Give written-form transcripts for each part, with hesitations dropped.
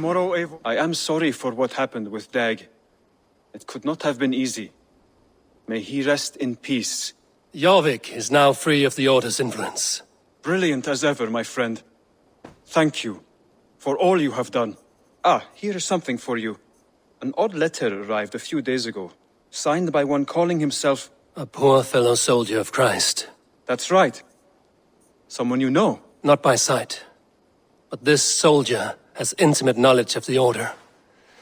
Tomorrow, Eivor. I am sorry for what happened with Dag. It could not have been easy. May he rest in peace. Jorvik is now free of the Order's influence. Brilliant as ever, my friend. Thank you for all you have done. Ah, here is something for you. An odd letter arrived a few days ago, signed by one calling himself... A poor fellow soldier of Christ. That's right. Someone you know. Not by sight. But this soldier has intimate knowledge of the Order.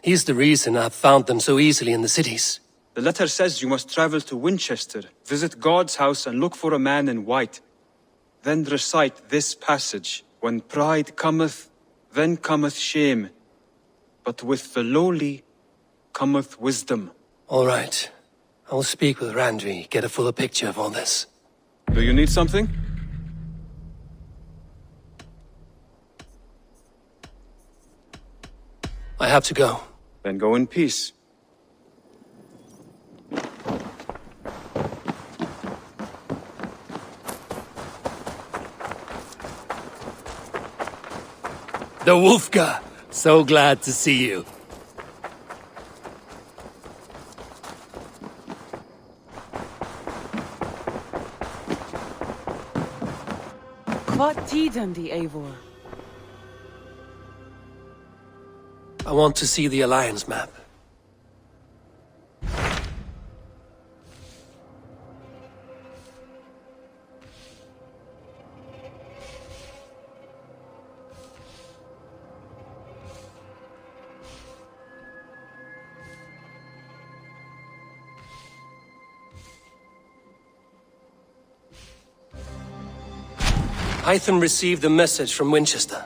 He's the reason I've found them so easily in the cities. The letter says you must travel to Wincestre, visit God's house and look for a man in white. Then recite this passage. When pride cometh, then cometh shame. But with the lowly cometh wisdom. All right. I will speak with Randvi, get a fuller picture of all this. Do you need something? I have to go. Then go in peace. The Wolfka! So glad to see you. What tiden die Eivor? I want to see the Alliance map. Hytham received a message from Wincestre,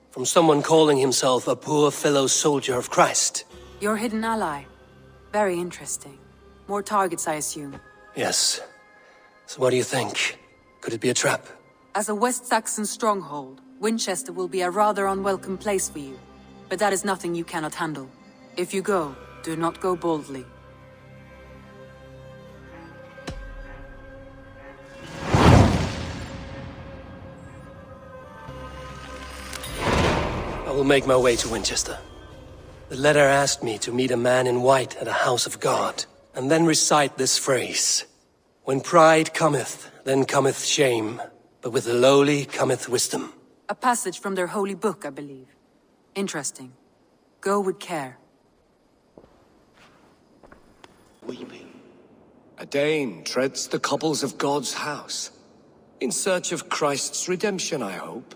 from someone calling himself a poor fellow soldier of Christ. Your hidden ally. Very interesting. More targets, I assume. Yes. So what do you think? Could it be a trap? As a West Saxon stronghold, Wincestre will be a rather unwelcome place for you. But that is nothing you cannot handle. If you go, do not go boldly. I will make my way to Wincestre. The letter asked me to meet a man in white at a house of God, and then recite this phrase. When pride cometh, then cometh shame, but with the lowly cometh wisdom. A passage from their holy book, I believe. Interesting. Go with care. Weeping. A Dane treads the cobbles of God's house. In search of Christ's redemption, I hope.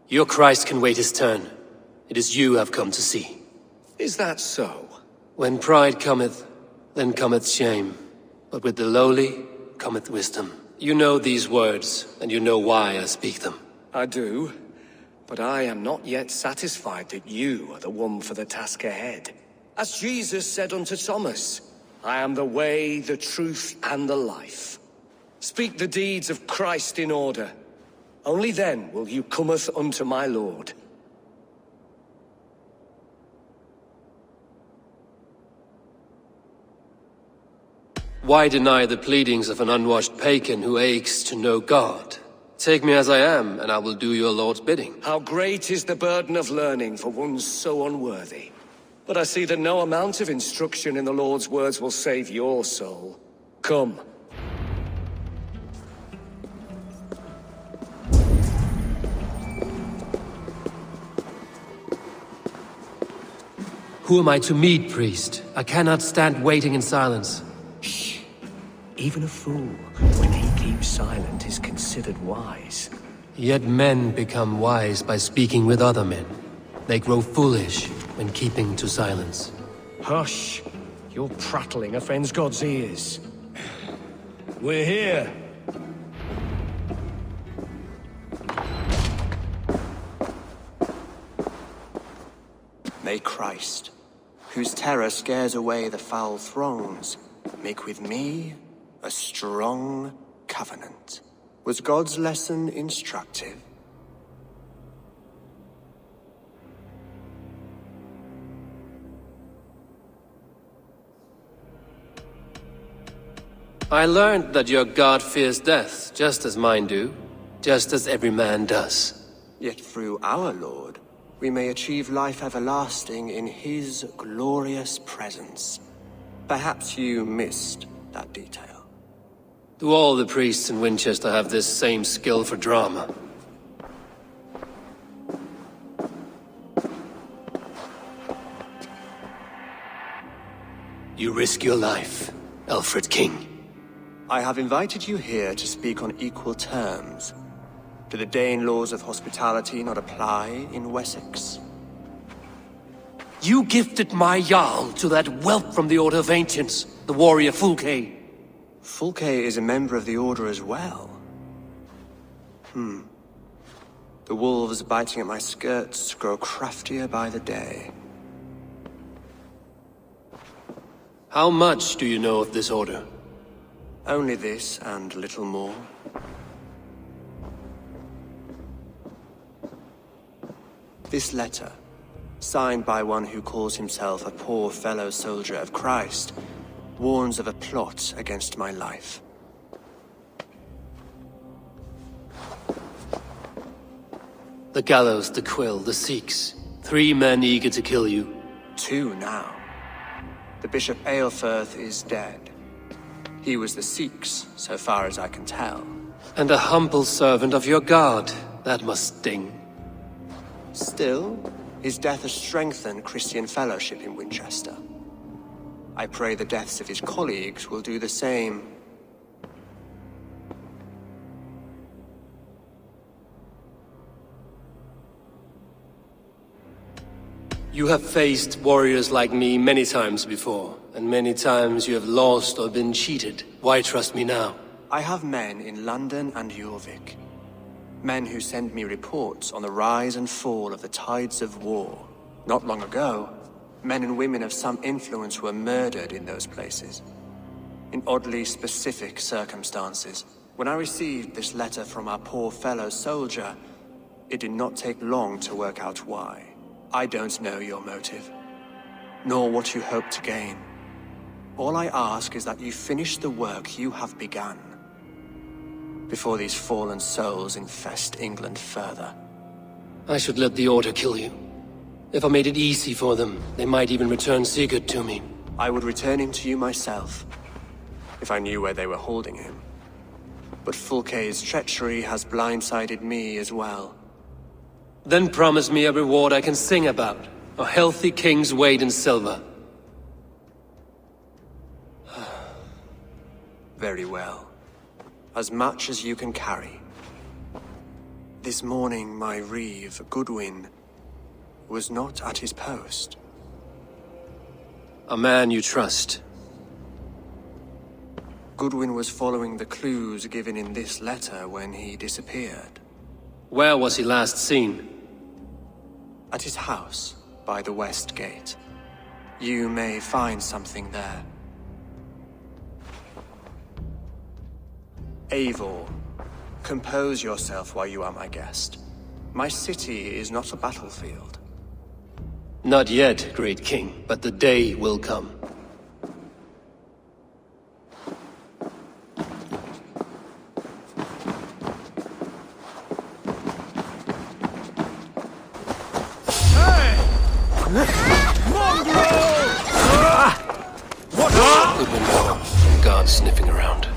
Your Christ can wait his turn. It is you I've come to see. Is that so? When pride cometh, then cometh shame, but with the lowly cometh wisdom. You know these words, and you know why I speak them. I do, but I am not yet satisfied that you are the one for the task ahead. As Jesus said unto Thomas, I am the way, the truth, and the life. Speak the deeds of Christ in order. Only then will you cometh unto my Lord. Why deny the pleadings of an unwashed pagan who aches to know God? Take me as I am, and I will do your Lord's bidding. How great is the burden of learning for one so unworthy. But I see that no amount of instruction in the Lord's words will save your soul. Come. Who am I to meet, priest? I cannot stand waiting in silence. Even a fool, when he keeps silent, is considered wise. Yet men become wise by speaking with other men. They grow foolish when keeping to silence. Hush! Your prattling offends God's ears. We're here. May Christ, whose terror scares away the foul throngs, make with me a strong covenant. Was God's lesson instructive? I learned that your God fears death, just as mine do, just as every man does. Yet through our Lord, we may achieve life everlasting in his glorious presence. Perhaps you missed that detail. Do all the priests in Winchester have this same skill for drama? You risk your life, Alfred King. I have invited you here to speak on equal terms. Do the Dane laws of hospitality not apply in Wessex? You gifted my Jarl to that whelp from the Order of Ancients, the warrior Fulke. Fulke is a member of the Order as well. The wolves biting at my skirts grow craftier by the day. How much do you know of this order? Only this and little more. This letter, signed by one who calls himself a poor fellow soldier of Christ, warns of a plot against my life. The gallows, the quill, the Sikhs. 3 men eager to kill you. 2 now. The Bishop Aelfirth is dead. He was the Sikhs, so far as I can tell. And a humble servant of your god. That must sting. Still, his death has strengthened Christian fellowship in Winchester. I pray the deaths of his colleagues will do the same. You have faced warriors like me many times before, and many times you have lost or been cheated. Why trust me now? I have men in London and Jorvik. Men who send me reports on the rise and fall of the tides of war. Not long ago, men and women of some influence were murdered in those places. In oddly specific circumstances. When I received this letter from our poor fellow soldier, it did not take long to work out why. I don't know your motive, nor what you hope to gain. All I ask is that you finish the work you have begun, before these fallen souls infest England further. I should let the Order kill you. If I made it easy for them, they might even return Sigurd to me. I would return him to you myself, if I knew where they were holding him. But Fulke's treachery has blindsided me as well. Then promise me a reward I can sing about. A healthy king's weight in silver. Very well. As much as you can carry. This morning, my Reeve, Goodwin, was not at his post. A man you trust. Goodwin was following the clues given in this letter when he disappeared. Where was he last seen? At his house, by the West Gate. You may find something there. Eivor, compose yourself while you are my guest. My city is not a battlefield. Not yet, great king, but the day will come. Goodwin gone, and guards sniffing around.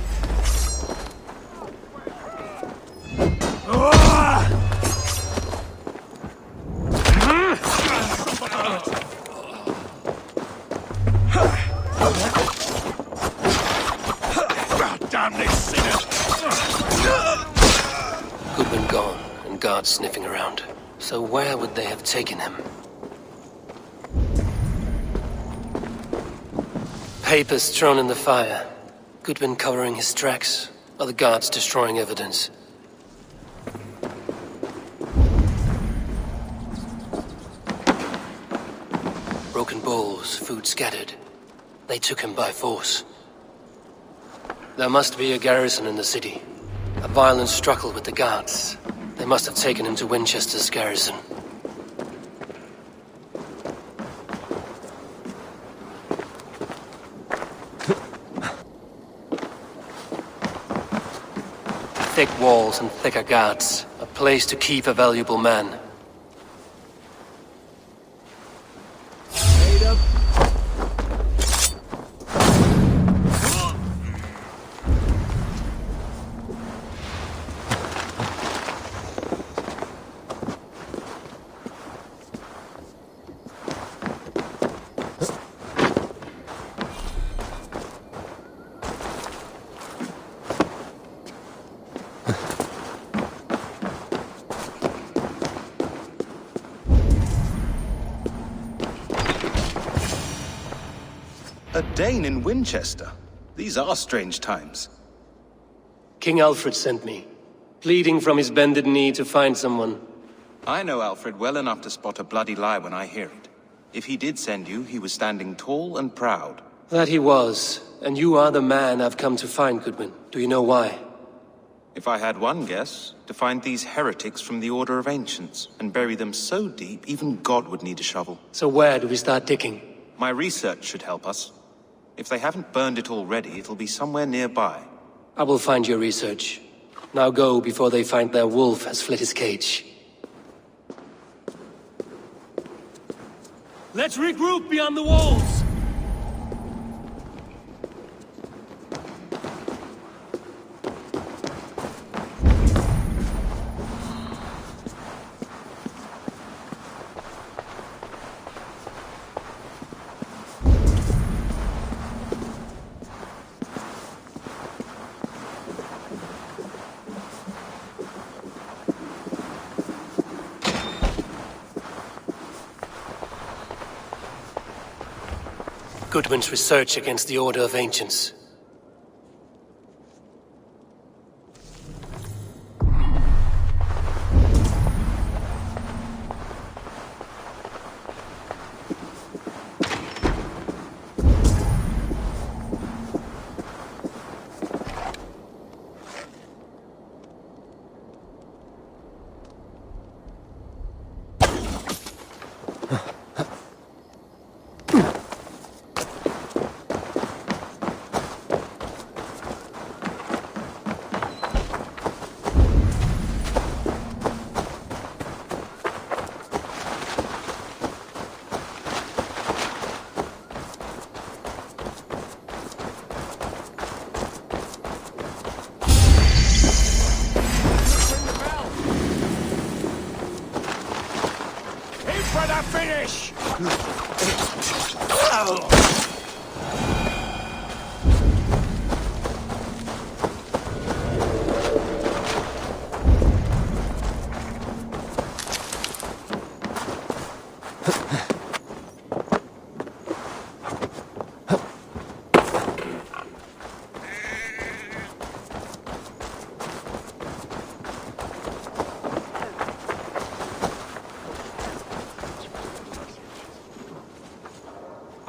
Goodwin gone, and guards sniffing around. So where would they have taken him? Papers thrown in the fire. Goodwin covering his tracks. Other guards destroying evidence. Broken bowls, food scattered. They took him by force. There must be a garrison in the city. A violent struggle with the guards. They must have taken him to Winchester's garrison. Thick walls and thicker guards. A place to keep a valuable man. A Dane in Winchester? These are strange times. King Alfred sent me, pleading from his bended knee to find someone. I know Alfred well enough to spot a bloody lie when I hear it. If he did send you, he was standing tall and proud. That he was, and you are the man I've come to find, Goodwin. Do you know why? If I had one guess, to find these heretics from the Order of Ancients, and bury them so deep, even God would need a shovel. So where do we start digging? My research should help us. If they haven't burned it already, it'll be somewhere nearby. I will find your research. Now go before they find their wolf has fled his cage. Let's regroup beyond the walls! Goodwin's research against the Order of Ancients.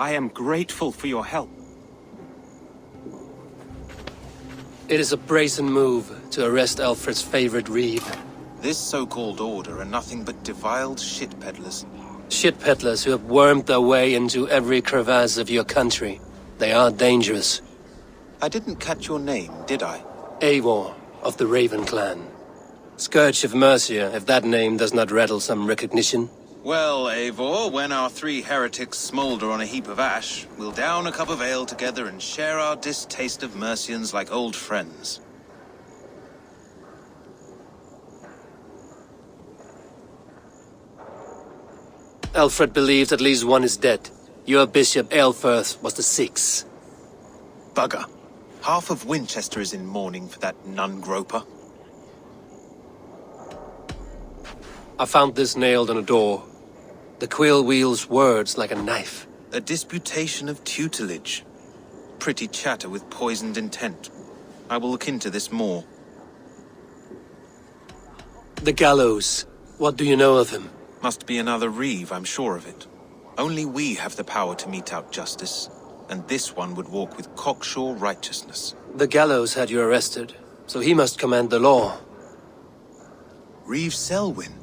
I am grateful for your help. It is a brazen move to arrest Alfred's favorite Reeve. This so-called order are nothing but defiled shit peddlers. Shit peddlers who have wormed their way into every crevasse of your country. They are dangerous. I didn't catch your name, did I? Eivor, of the Raven clan. Scourge of Mercia, if that name does not rattle some recognition. Well, Eivor, when our three heretics smolder on a heap of ash, we'll down a cup of ale together and share our distaste of Mercians like old friends. Alfred believed at least one is dead. Your bishop Aelfirth was the sixth. Bugger. Half of Winchester is in mourning for that nun-groper. I found this nailed on a door. The quill wields words like a knife. A disputation of tutelage. Pretty chatter with poisoned intent. I will look into this more. The gallows. What do you know of him? Must be another Reeve, I'm sure of it. Only we have the power to mete out justice, and this one would walk with cocksure righteousness. The gallows had you arrested, so he must command the law. Reeve Selwyn.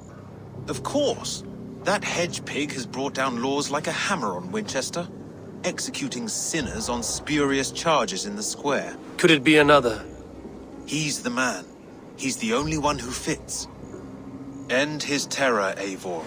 Of course. That hedge pig has brought down laws like a hammer on Winchester, executing sinners on spurious charges in the square. Could it be another? He's the man. He's the only one who fits. End his terror, Eivor.